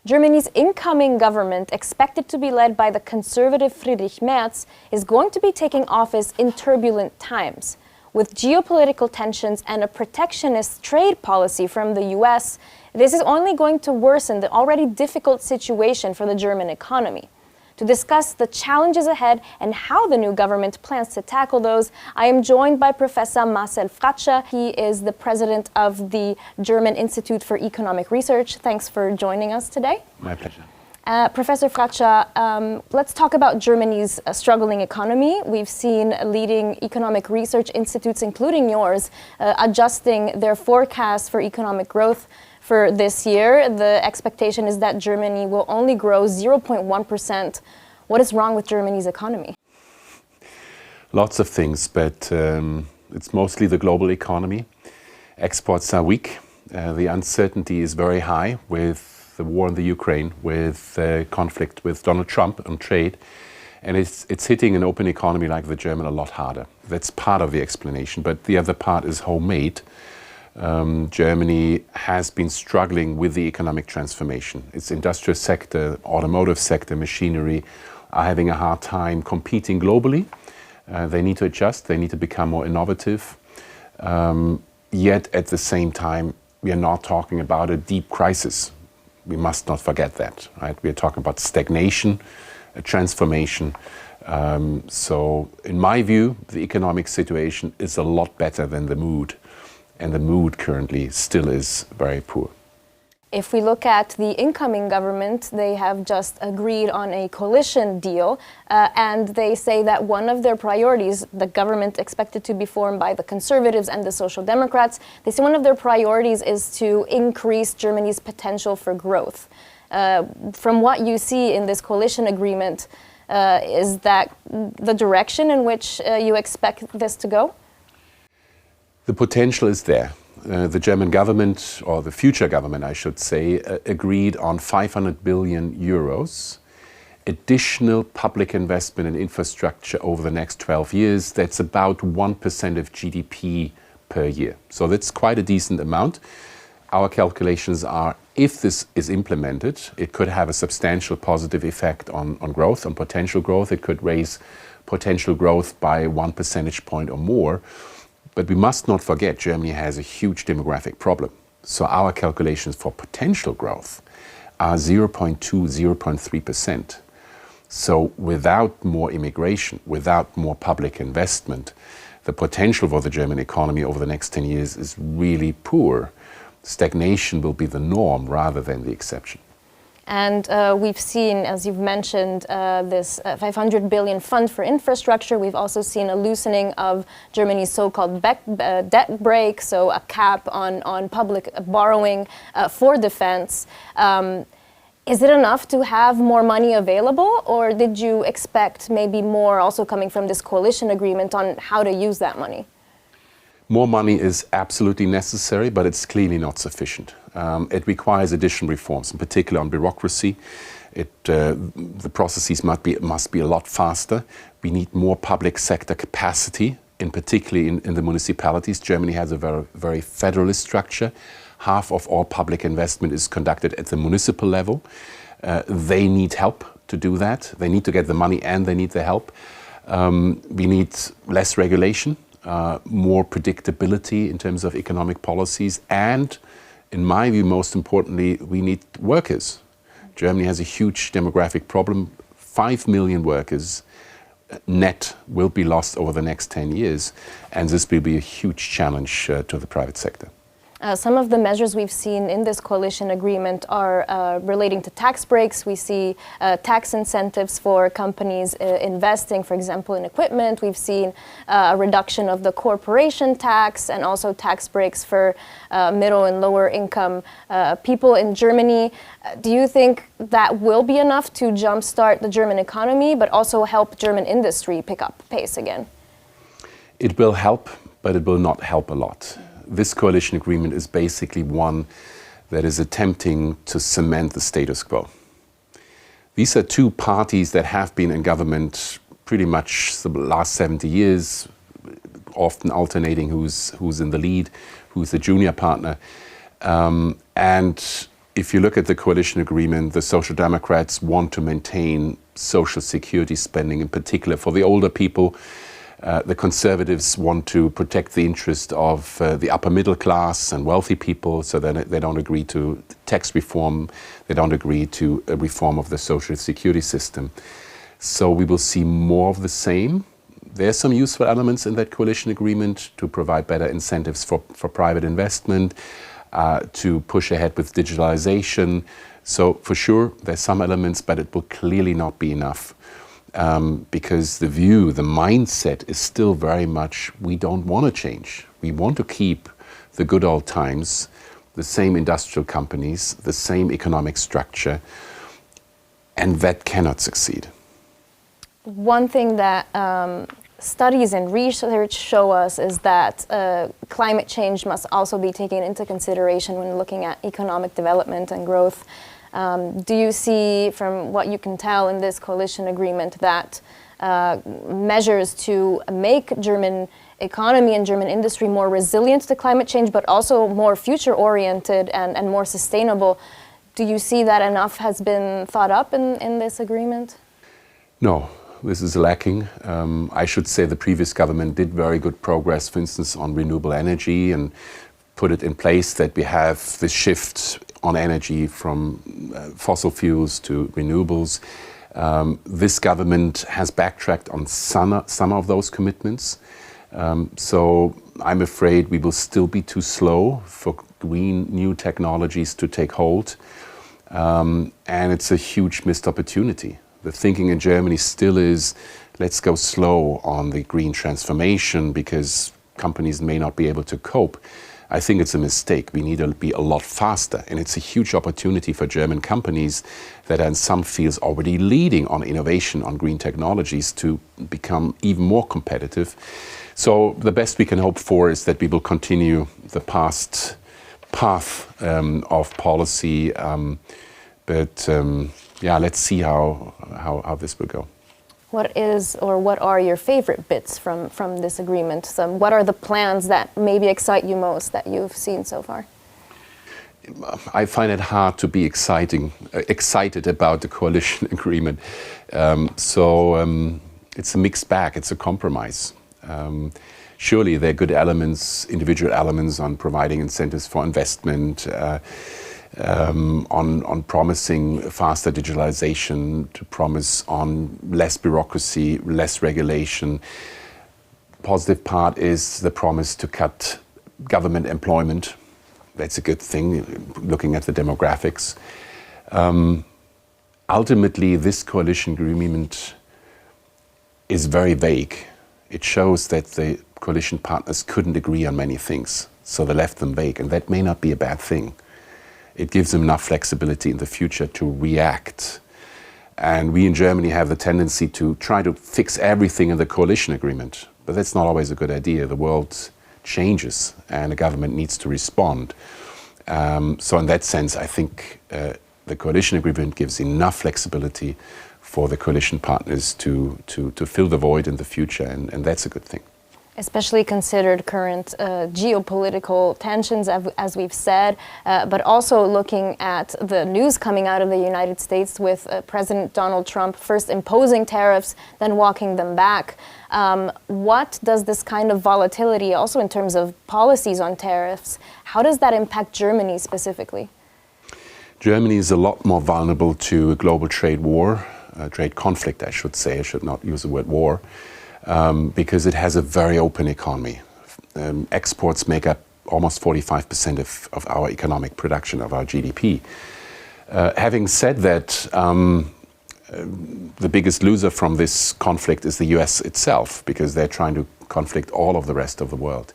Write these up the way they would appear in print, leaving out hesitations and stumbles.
Germany's incoming government, expected to be led by the conservative Friedrich Merz, is going to be taking office in turbulent times. With geopolitical tensions and a protectionist trade policy from the US, this is only going to worsen the already difficult situation for the German economy. To discuss the challenges ahead and how the new government plans to tackle those, I am joined by Professor Marcel Fratzscher. He is the president of the German Institute for Economic Research. Thanks for joining us today. My pleasure. Professor Fratzscher, let's talk about Germany's struggling economy. We've seen leading economic research institutes, including yours, adjusting their forecasts for economic growth for this year. The expectation is that Germany will only grow 0.1%. What is wrong with Germany's economy? Lots of things, but it's mostly the global economy. Exports are weak. The uncertainty is very high with the war in the Ukraine, with conflict with Donald Trump on trade. And it's hitting an open economy like the German a lot harder. That's part of the explanation, but the other part is homemade. Germany has been struggling with the economic transformation. Its industrial sector, automotive sector, machinery are having a hard time competing globally. They need to adjust, they need to become more innovative. Yet at the same time, we are not talking about a deep crisis. We must not forget that, right? We are talking about stagnation, a transformation. So in my view, the economic situation is a lot better than the mood. And the mood currently still is very poor. If we look at the incoming government, they have just agreed on a coalition deal, and they say that one of their priorities, the government expected to be formed by the Conservatives and the Social Democrats, they say one of their priorities is to increase Germany's potential for growth. From what you see in this coalition agreement, is that the direction in which you expect this to go? The potential is there. The German government, or the future government, I should say, agreed on 500 billion euros, additional public investment in infrastructure over the next 12 years. That's about 1% of GDP per year. So that's quite a decent amount. Our calculations are, if this is implemented, it could have a substantial positive effect on growth, on potential growth. It could raise potential growth by 1 percentage point or more. But we must not forget Germany has a huge demographic problem. So our calculations for potential growth are 0.2, 0.3%. So without more immigration, without more public investment, the potential for the German economy over the next 10 years is really poor. Stagnation will be the norm rather than the exception. And we've seen, as you've mentioned, this 500 billion fund for infrastructure. We've also seen a loosening of Germany's so-called debt brake, so a cap on public borrowing for defense. Is it enough to have more money available, or did you expect maybe more also coming from this coalition agreement on how to use that money? More money is absolutely necessary, but it's clearly not sufficient. It requires additional reforms, in particular on bureaucracy. The processes must be a lot faster. We need more public sector capacity, particularly in the municipalities. Germany has a very federalist structure. Half of all public investment is conducted at the municipal level. They need help to do that. They need to get the money and they need the help. We need less regulation. More predictability in terms of economic policies, and in my view, most importantly, we need workers. Germany has a huge demographic problem. 5 million workers net will be lost over the next 10 years, and this will be a huge challenge to the private sector. Some of the measures we've seen in this coalition agreement are relating to tax breaks. We see tax incentives for companies investing, for example, in equipment. We've seen a reduction of the corporation tax and also tax breaks for middle and lower income people in Germany. Do you think that will be enough to jumpstart the German economy, but also help German industry pick up pace again? It will help, but it will not help a lot. This coalition agreement is basically one that is attempting to cement the status quo. These are two parties that have been in government pretty much the last 70 years, often alternating who's in the lead, who's the junior partner. And if you look at the coalition agreement, the Social Democrats want to maintain social security spending, in particular for the older people. The Conservatives want to protect the interest of the upper middle class and wealthy people, so that they don't agree to tax reform, they don't agree to a reform of the social security system. So we will see more of the same. There are some useful elements in that coalition agreement to provide better incentives for private investment, to push ahead with digitalization. So for sure, there's some elements, but it will clearly not be enough. Because the view, the mindset is still very much, we don't want to change. We want to keep the good old times, the same industrial companies, the same economic structure, and that cannot succeed. One thing that studies and research show us is that climate change must also be taken into consideration when looking at economic development and growth. Do you see, from what you can tell in this coalition agreement, that measures to make German economy and German industry more resilient to climate change, but also more future-oriented and more sustainable, do you see that enough has been thought up in this agreement? No. This is lacking. I should say the previous government did very good progress, for instance, on renewable energy, and put it in place that we have this shift on energy from fossil fuels to renewables. This government has backtracked on some of those commitments. So I'm afraid we will still be too slow for green new technologies to take hold. And it's a huge missed opportunity. The thinking in Germany still is, let's go slow on the green transformation because companies may not be able to cope. I think it's a mistake. We need to be a lot faster. And it's a huge opportunity for German companies that are in some fields already leading on innovation on green technologies to become even more competitive. So the best we can hope for is that we will continue the past path of policy. Yeah, let's see how this will go. What are your favorite bits from this agreement? So what are the plans that maybe excite you most that you've seen so far? I find it hard to be excited about the coalition agreement. It's a mixed bag, it's a compromise. Surely there are good elements, individual elements on providing incentives for investment, on promising faster digitalization, to promise on less bureaucracy, less regulation. Positive part is the promise to cut government employment. That's a good thing, looking at the demographics. Ultimately, this coalition agreement is very vague. It shows that the coalition partners couldn't agree on many things, so they left them vague, and that may not be a bad thing. It gives them enough flexibility in the future to react. And we in Germany have the tendency to try to fix everything in the coalition agreement. But that's not always a good idea. The world changes and the government needs to respond. So in that sense, I think the coalition agreement gives enough flexibility for the coalition partners to fill the void in the future, and that's a good thing. Especially considered current geopolitical tensions, as we've said, but also looking at the news coming out of the United States with President Donald Trump first imposing tariffs, then walking them back. What does this kind of volatility, also in terms of policies on tariffs, how does that impact Germany specifically? Germany is a lot more vulnerable to a global trade war, trade conflict, I should say. I should not use the word war. Because it has a very open economy. Exports make up almost 45% of our economic production, of our GDP. Having said that, the biggest loser from this conflict is the US itself, because they're trying to conflict all of the rest of the world.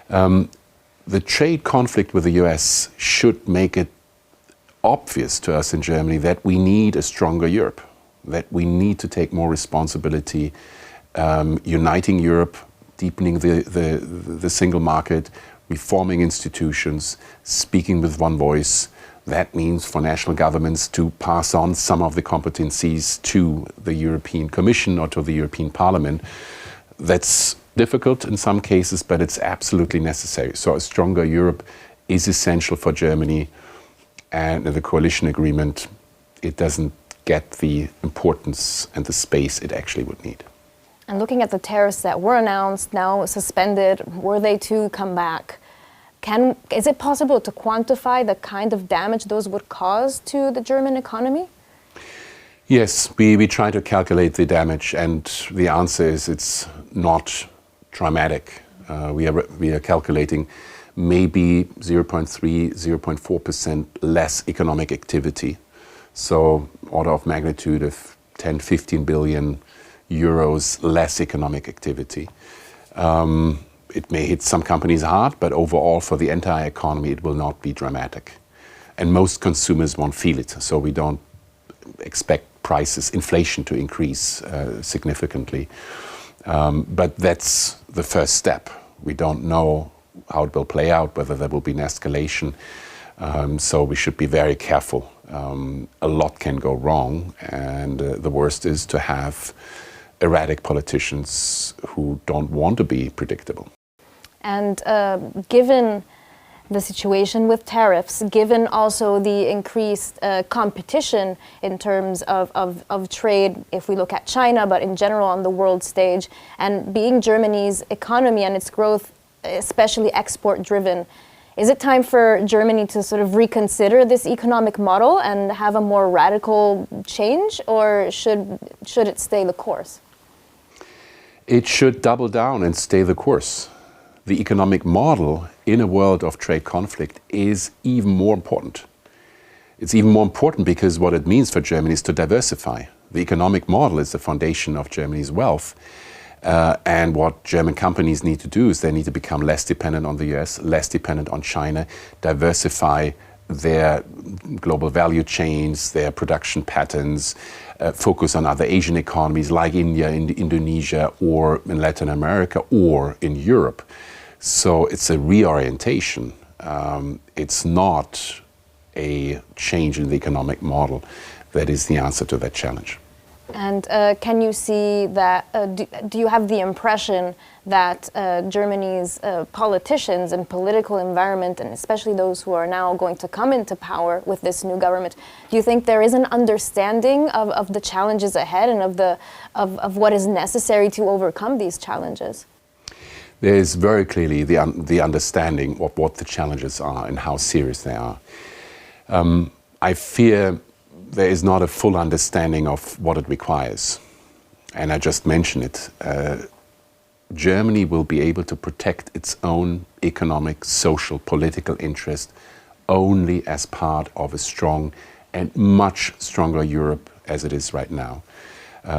The trade conflict with the US should make it obvious to us in Germany that we need a stronger Europe, that we need to take more responsibility, uniting Europe, deepening the single market, reforming institutions, speaking with one voice. That means for national governments to pass on some of the competencies to the European Commission or to the European Parliament. That's difficult in some cases, but it's absolutely necessary. So a stronger Europe is essential for Germany. And in the coalition agreement, it doesn't get the importance and the space it actually would need. And looking at the tariffs that were announced, now suspended, were they to come back, is it possible to quantify the kind of damage those would cause to the German economy? Yes, we try to calculate the damage, and the answer is it's not dramatic. We are calculating maybe 0.3, 0.4% less economic activity. So order of magnitude of 10, 15 billion euros less economic activity. It may hit some companies hard, but overall for the entire economy it will not be dramatic. And most consumers won't feel it, so we don't expect prices, inflation to increase significantly. But that's the first step. We don't know how it will play out, whether there will be an escalation. So we should be very careful. A lot can go wrong, and the worst is to have erratic politicians who don't want to be predictable. And given the situation with tariffs, given also the increased competition in terms of trade, if we look at China, but in general on the world stage, and being Germany's economy and its growth, especially export-driven, is it time for Germany to sort of reconsider this economic model and have a more radical change, or should it stay the course? It should double down and stay the course. The economic model in a world of trade conflict is even more important. It's even more important because what it means for Germany is to diversify. The economic model is the foundation of Germany's wealth. And what German companies need to do is they need to become less dependent on the US, less dependent on China, diversify their global value chains, their production patterns, focus on other Asian economies like India, Indonesia, or in Latin America, or in Europe. So it's a reorientation. It's not a change in the economic model that is the answer to that challenge. And can you see that, do you have the impression that Germany's politicians and political environment, and especially those who are now going to come into power with this new government, do you think there is an understanding of the challenges ahead and of what is necessary to overcome these challenges? There is very clearly the understanding of what the challenges are and how serious they are. I fear there is not a full understanding of what it requires. And I just mentioned it. Germany will be able to protect its own economic, social, political interest only as part of a strong and much stronger Europe as it is right now.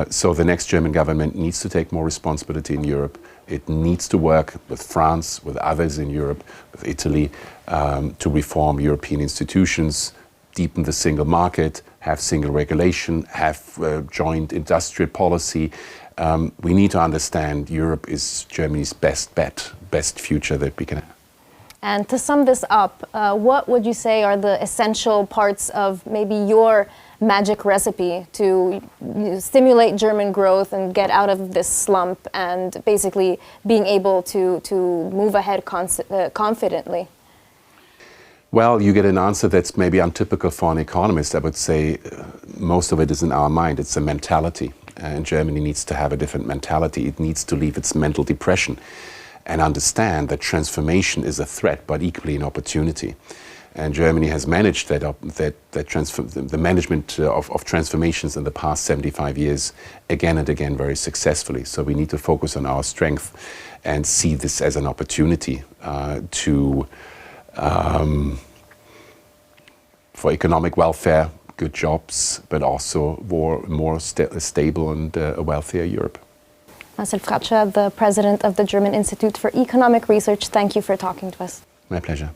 So the next German government needs to take more responsibility in Europe. It needs to work with France, with others in Europe, with Italy, to reform European institutions, deepen the single market, have single regulation, have joint industrial policy. We need to understand Europe is Germany's best bet, best future that we can have. And to sum this up, what would you say are the essential parts of maybe your magic recipe to stimulate German growth and get out of this slump and basically being able to move ahead confidently? Well, you get an answer that's maybe untypical for an economist. I would say most of it is in our mind. It's a mentality. And Germany needs to have a different mentality. It needs to leave its mental depression and understand that transformation is a threat, but equally an opportunity. And Germany has managed the management of transformations in the past 75 years again and again very successfully. So we need to focus on our strength and see this as an opportunity for economic welfare, good jobs, but also more stable and a wealthier Europe. Marcel Fratzscher, the president of the German Institute for Economic Research, thank you for talking to us. My pleasure.